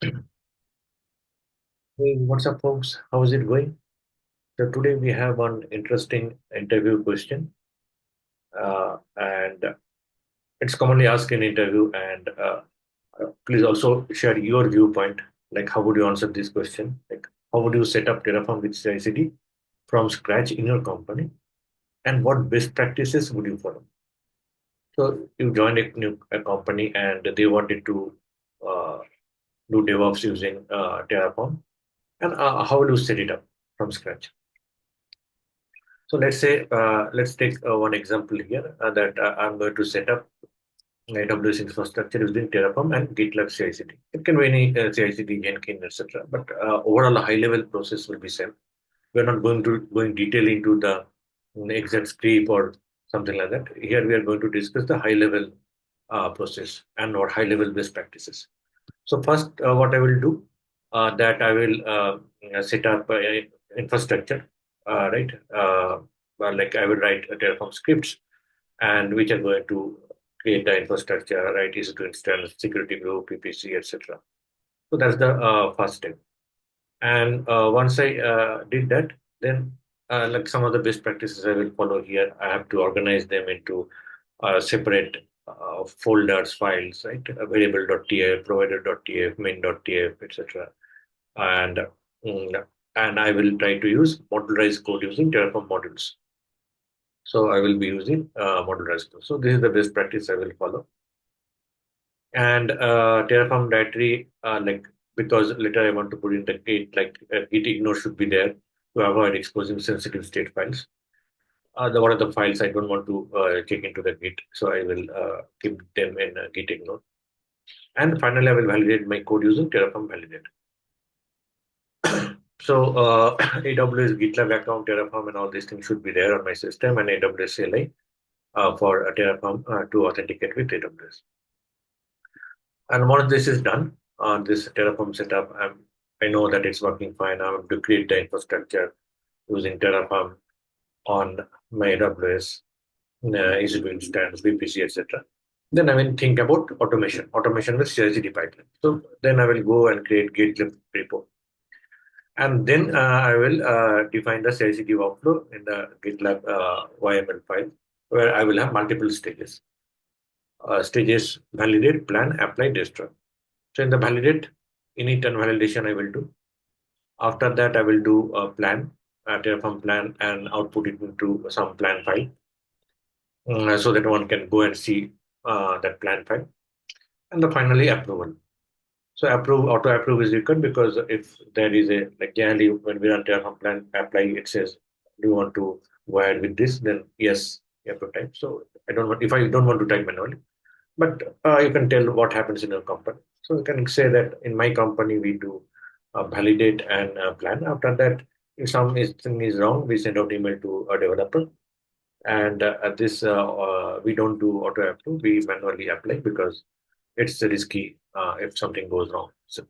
Hey, what's up, folks? How's it going? So today we have one interesting interview question, and it's commonly asked in interview. And please also share your viewpoint. Like, how would you answer this question? Like, how would you set up Terraform with CI/CD from scratch in your company, and what best practices would you follow? So you joined a company, and they wanted to uh, do DevOps using Terraform, and how will you set it up from scratch? So let's take one example here that I'm going to set up AWS infrastructure using Terraform and GitLab CI/CD. It can be any CI/CD, Jenkins, etc. But overall, a high-level process will be same. We're not going detail into the exact script or something like that. Here we are going to discuss the high-level process and or high-level best practices. So first, what I will do that I will set up infrastructure, right? Like I will write Terraform scripts and which are going to create the infrastructure, right? Is to install security group, PPC, etc. So that's the first step. And once I did that, then like some of the best practices I will follow here, I have to organize them into separate folders, files, right? Variable.tf, provider.tf, main.tf, etc. And and I will try to use modularized code using Terraform modules. So I will be using modularized code. So this is the best practice I will follow. And Terraform directory, like because later I want to put in the git, like git ignore should be there to avoid exposing sensitive state files. One of the files I don't want to check into the git, so I will keep them in git ignore. And finally, I will validate my code using Terraform validate. So AWS GitLab account, Terraform, and all these things should be there on my system, and AWS CLI for Terraform to authenticate with AWS. And once this is done, this Terraform setup, I know that it's working fine. I'm to create the infrastructure using Terraform on my AWS, EC2 instance, VPC, etc. Then I will think about automation with CI/CD pipeline. So then I will go and create GitLab repo. And then I will define the CI/CD workflow in the GitLab YML file, where I will have multiple stages. Stages validate, plan, apply, destroy. So in the validate, init and validation I will do. After that, I will do a plan, a Terraform plan, and output it into some plan file so that one can go and see that plan file. And the finally approval. So auto approve is required because if there is a like generally when we run Terraform plan apply, it says do you want to go ahead with this? Then yes, you have to type. So I don't want if I don't want to type manually, but you can tell what happens in your company. So you can say that in my company we do validate and plan. After that, if something is wrong, we send out email to a developer. And this we don't do auto approve. We manually apply because it's risky if something goes wrong. So,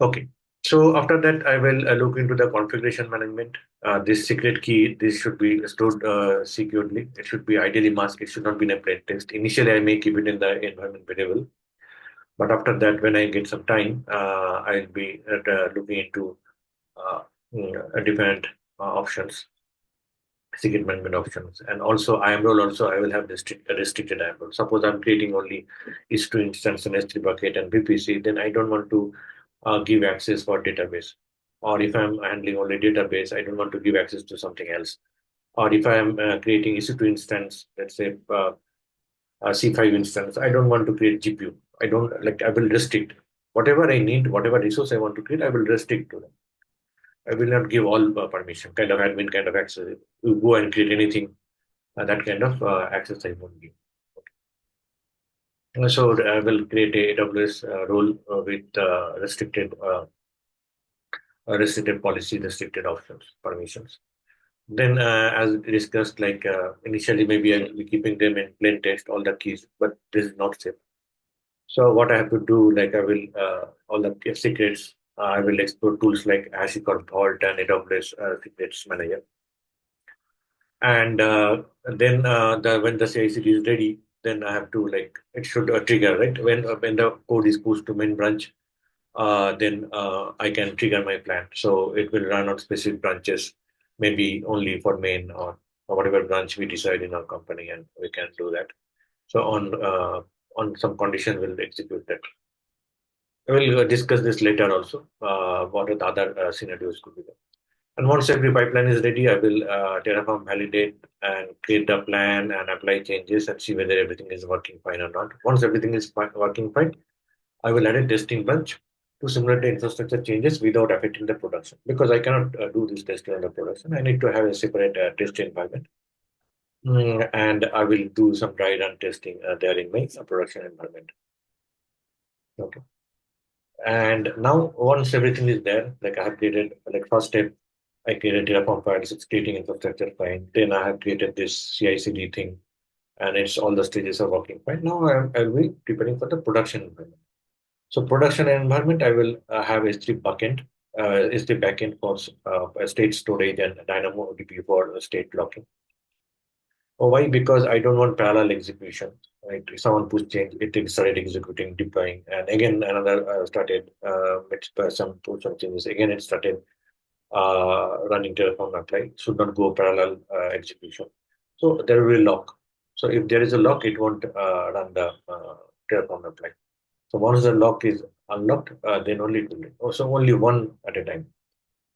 okay. So after that, I will look into the configuration management. This secret key, this should be stored securely. It should be ideally masked. It should not be in a plain text. Initially, I may keep it in the environment variable. But after that, when I get some time, I'll be looking into different options, secret management options. And also, IAM role also, I will have restricted IAM role. Suppose I'm creating only EC2 instance and S3 bucket and VPC, then I don't want to give access for database. Or if I'm handling only database, I don't want to give access to something else. Or if I'm creating EC2 instance, let's say C5 instance, I don't want to create GPU. I don't like, I will restrict whatever I need, whatever resource I want to create, I will restrict to them. I will not give all permission, kind of admin kind of access. You go and create anything, that kind of access I won't give. So I will create a AWS role with restricted policy, restricted options, permissions. Then, as discussed, like initially, maybe I'll be keeping them in plain text, all the keys, but this is not safe. So what I have to do, like I will all the secrets, I will explore tools like HashiCorp Vault and AWS Secrets Manager. And then when the CI/CD is ready, then I have to like it should trigger right when the code is pushed to main branch. then I can trigger my plan. So it will run on specific branches, maybe only for main or whatever branch we decide in our company, and we can do that. So on some condition, we'll execute that. We'll discuss this later also. What are the other scenarios could be there? And once every pipeline is ready, I will Terraform validate and create a plan and apply changes and see whether everything is working fine or not. Once everything is working fine, I will add a testing bunch to simulate the infrastructure changes without affecting the production. Because I cannot do this testing on the production, I need to have a separate test environment. And I will do some dry run testing there in my production environment. Okay. And now, once everything is there, like I have created, like first step, I created Terraform files, it's creating infrastructure fine. Then I have created this CI/CD thing, and it's all the stages are working fine. Now I'll be preparing for the production environment. So production environment, I will have S3 backend, S3 backend for state storage and DynamoDB for state locking. Why? Because I don't want parallel execution. Right? If someone push change, it started executing, deploying, and again another started some push some changes. Again, it started running Terraform apply. Should not go parallel execution. So there will be lock. So if there is a lock, it won't run the Terraform apply. So once the lock is unlocked, then only it will. So only one at a time.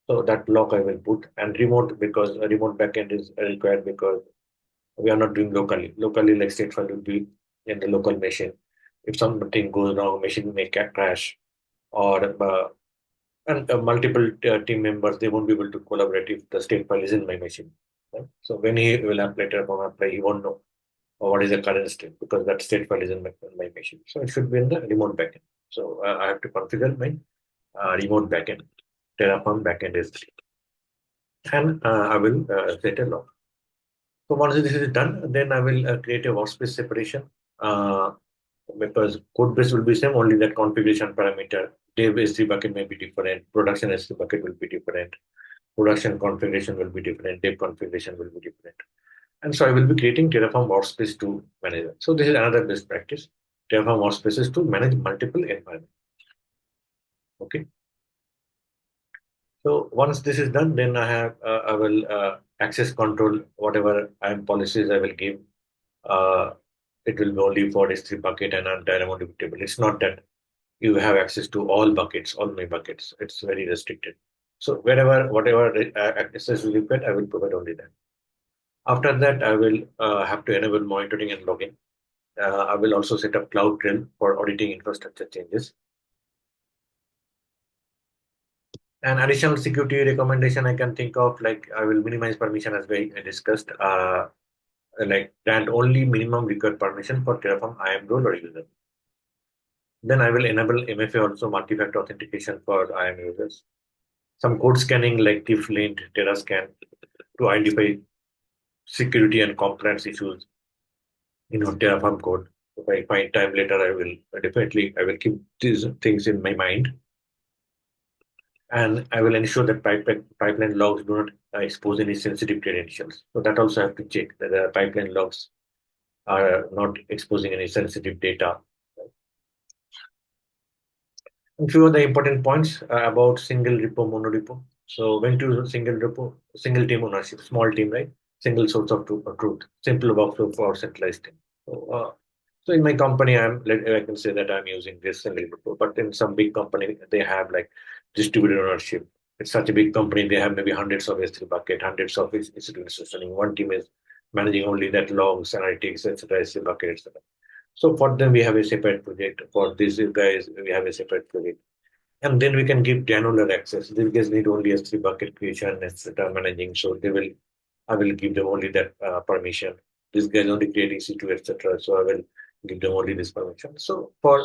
So that lock I will put and remote because a remote backend is required because we are not doing locally. Locally, like state file will be in the local machine. If something goes wrong, machine may crash, or and multiple team members they won't be able to collaborate if the state file is in my machine. Right? So when he will apply Terraform apply, he won't know what is the current state because that state file is in my machine. So it should be in the remote backend. So I have to configure my remote backend. Terraform backend is and I will set a log. So once this is done, then I will create a workspace separation uh, because code base will be same, only that configuration parameter. Dev S3 bucket may be different, production S3 bucket will be different, production configuration will be different, dev configuration will be different. And so I will be creating Terraform workspace to manage it. So this is another best practice. Terraform workspaces to manage multiple environments. Okay. So once this is done, then I will access control whatever IAM policies I will give. Uh, it will be only for S3 bucket and DynamoDB table. It's not that you have access to all buckets, all my buckets. It's very restricted. So wherever, whatever access will get, I will provide only that. After that, I will have to enable monitoring and login. I will also set up CloudTrail for auditing infrastructure changes. An additional security recommendation I can think of, like I will minimize permission as we discussed, like grant only minimum required permission for Terraform IAM role or user. Then I will enable MFA also multi-factor authentication for IAM users. Some code scanning like TIFF-lint, TerraScan to identify security and compliance issues in Terraform code. If I find time later, I will keep these things in my mind, and I will ensure that pipeline logs do not expose any sensitive credentials. So that also have to check that the pipeline logs are not exposing any sensitive data. A few of the important points about single repo, monorepo. So when to use single repo, single team ownership, small team, right? Single source of truth, simple workflow for centralized team. So in my company, I can say that I'm using this single repo, but in some big company, they have like distributed ownership. It's such a big company, they have maybe hundreds of S3 bucket, hundreds of incidents running. One team is managing only that logs, analytics, etc., S3 bucket, etc. So for them, we have a separate project. For these guys, we have a separate project. And then we can give granular access. These guys need only S3 bucket creation, etc. managing. So I will give them only that permission. These guys only creating C2, etc. So I will give them only this permission. So for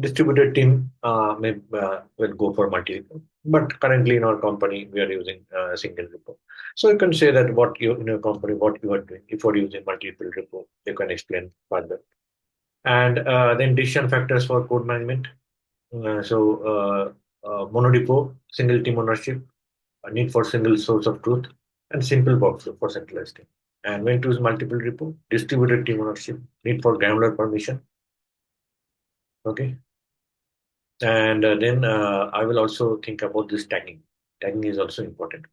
distributed team, will go for multi repo. But currently in our company, we are using single repo. So you can say that what you in your company, what you are doing. If you are using multiple repo, you can explain further. And then decision factors for code management. Monorepo, single team ownership, a need for single source of truth, and simple workflow for centralized team. And when to use multiple repo, distributed team ownership, need for granular permission. Okay. And then I will also think about this tagging. Tagging is also important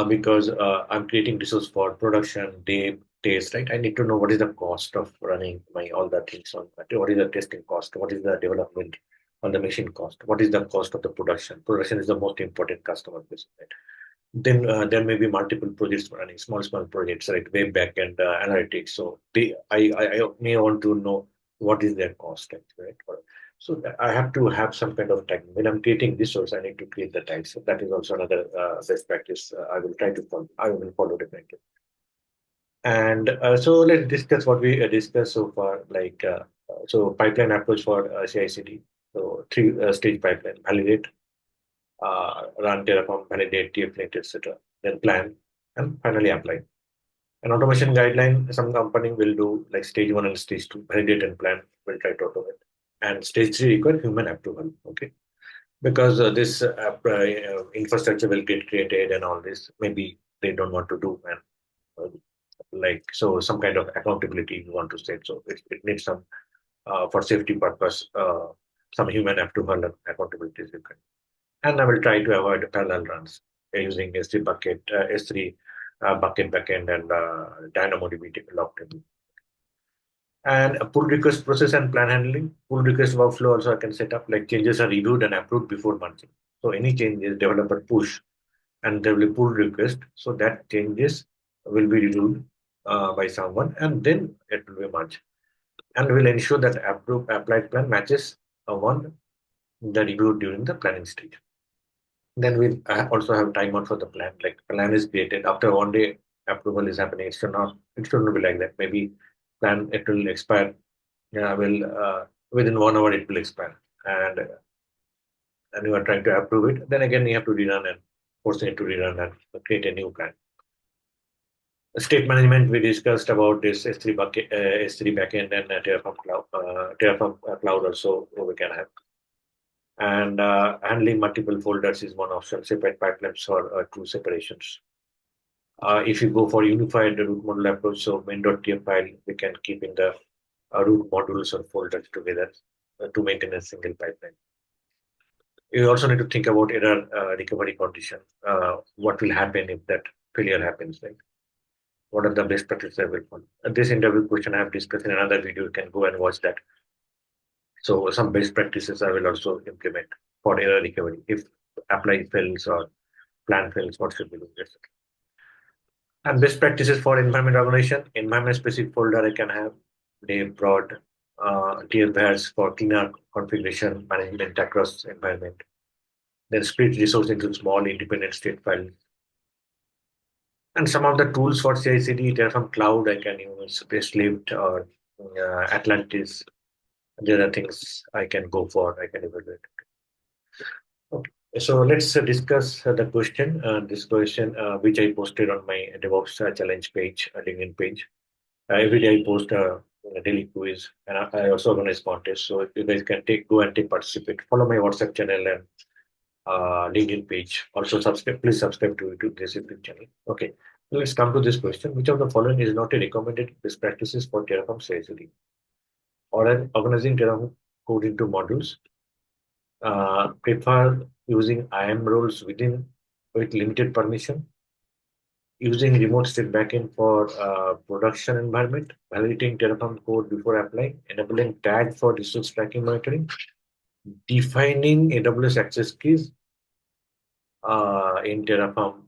because I'm creating resource for production, day, taste, right? I need to know what is the cost of running my all the things on what is the testing cost, what is the development on the machine cost, what is the cost of the production. Production is the most important customer base, right? Then there may be multiple projects running, small projects, right? Way back and analytics. So I may want to know what is their cost, right? So I have to have some kind of tag. When I'm creating resource, I need to create the tags. So that is also another best practice. I will try to follow. I will follow definitely. And so let's discuss what we discussed so far. So pipeline approach for CI/CD. So three stage pipeline: validate, run Terraform, validate, TF-net, etc. Then plan and finally apply. An automation guideline, some company will do like stage one and stage two, validate and plan, will try to automate. And stage three require human approval. Okay. Because this infrastructure will get created and all this, maybe they don't want to do and so some kind of accountability you want to set. So it needs some for safety purpose, some human approval and accountability is required. And I will try to avoid parallel runs using S3 bucket, S3 bucket backend and DynamoDB locked in. And a pull request process and plan handling. Pull request workflow also I can set up like changes are reviewed and approved before merging. So any changes developer push and there will be pull request. So that changes will be reviewed by someone and then it will be merged. And will ensure that approved applied plan matches one the reviewed during the planning stage. Then we also have timeout for the plan. Like plan is created after 1 day approval is happening. It should not be like that. Maybe plan it will expire. Yeah, will within 1 hour it will expire, and you are trying to approve it. Then again you have to rerun and forcing it to rerun and create a new plan. State management we discussed about this S3 bucket, S3 backend and Terraform cloud also we can have. And handling multiple folders is one option. Separate pipelines or two separations. If you go for unified root model approach, so main.tf file we can keep in the root modules or folders together to maintain a single pipeline. You also need to think about error recovery condition. What will happen if that failure happens? Right? What are the best practices I will follow? This interview question I have discussed in another video. You can go and watch that. So some best practices I will also implement for error recovery. If apply fails or plan fails, what should we do? Yes. And best practices for environment organization, environment specific folder I can have, name broad, TF for cleaner configuration management across environment. Then split resource into small independent state files. And some of the tools for CI/CD, Terraform Cloud, I can use Spacelift or Atlantis. There are things I can go for, I can evaluate. Okay. So let's discuss the question. This question, which I posted on my DevOps challenge page, LinkedIn page. Every day I post a daily quiz, and I also organize contests. So you guys can go and take participate. Follow my WhatsApp channel and LinkedIn page. Also subscribe. Please subscribe to this YouTube channel. Okay. Let's come to this question. Which of the following is not a recommended best practices for Terraform CI/CD? Or organizing Terraform code into modules. Prefer using IAM roles with limited permission, using remote state backend for production environment, validating Terraform code before applying, enabling tag for resource tracking monitoring, defining AWS access keys in Terraform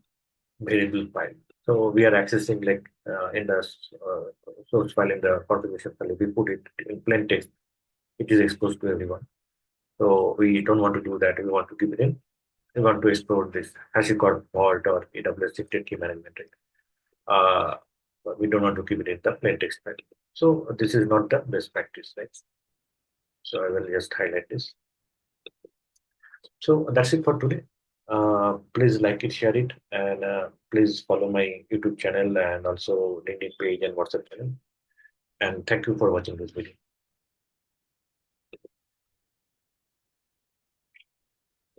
variable file. So we are accessing like in the source file in the configuration file. We put it in plain text. It is exposed to everyone. So we don't want to do that. We want to keep it in. We want to explore this HashiCorp vault or AWS shifted key management. Right? But we don't want to keep it in the plain text file. So this is not the best practice, right? So I will just highlight this. So that's it for today. Please like it, share it, and please follow my YouTube channel and also LinkedIn page and WhatsApp channel. And thank you for watching this video.